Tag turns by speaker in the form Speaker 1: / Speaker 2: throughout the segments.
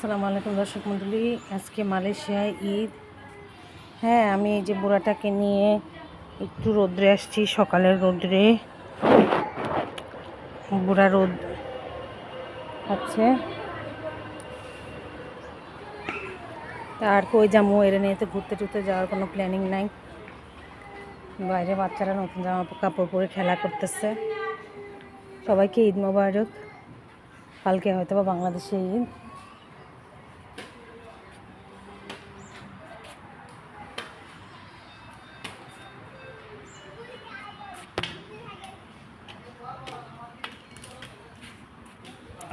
Speaker 1: আসসালামু আলাইকুম দর্শক মণ্ডলী। আজকে মালয়েশিয়ায় ঈদ। হ্যাঁ, আমি এই যে বুড়াটাকে নিয়ে একটু রোদ্রে আসছি, সকালের রোদ্রে। বুড়া রোদ আছে। আর কই যাবো, এর নিয়ে তো ঘুরতে টুরতে যাওয়ার কোনো প্ল্যানিং নাই। বাইরে বাচ্চারা নতুন জামা কাপড় পরে খেলা করতেছে। সবাইকে ঈদ মোবারক। কালকে হয়তো বা বাংলাদেশে ঈদ।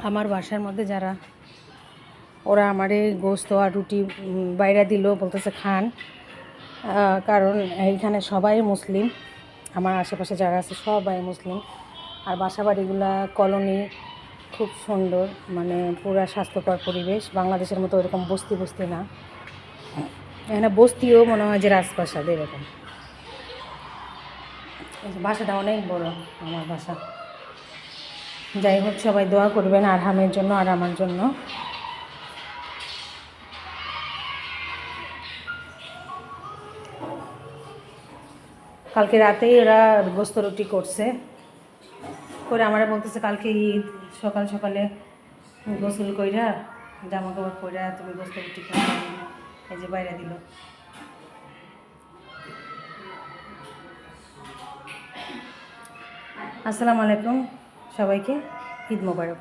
Speaker 1: আমার বাসার মধ্যে যারা, ওরা আমারে গোস্ত আর রুটি বাইরে দিল, বলতেছে খান। কারণ এইখানে সবাই মুসলিম, আমার আশেপাশে যারা আছে সবাই মুসলিম। আর বাসা বাড়িগুলা কলোনি, খুব সুন্দর, মানে পুরা স্বাস্থ্যকর পরিবেশ। বাংলাদেশের মতো এরকম বস্তি বস্তি না, এখানে বস্তিও মনে হয় যে রাজপ্রাসাদ এরকম। বাসাটা অনেক বড় আমার বাসা। যাই হোক, সবাই দোয়া করবেন আরহামের জন্য আর আমার জন্য। কালকে রাতেই ওরা গোস্ত রুটি করছে, করে আমারা বলতেছে কালকে ঈদ, সকাল সকালে গোসল কইরা জামা কাপড় পইরা তুমি গোস্ত রুটি খাও। এই যে বাইরে দিল। আসসালামু আলাইকুম সবাইকে, ঈদ মোবারক।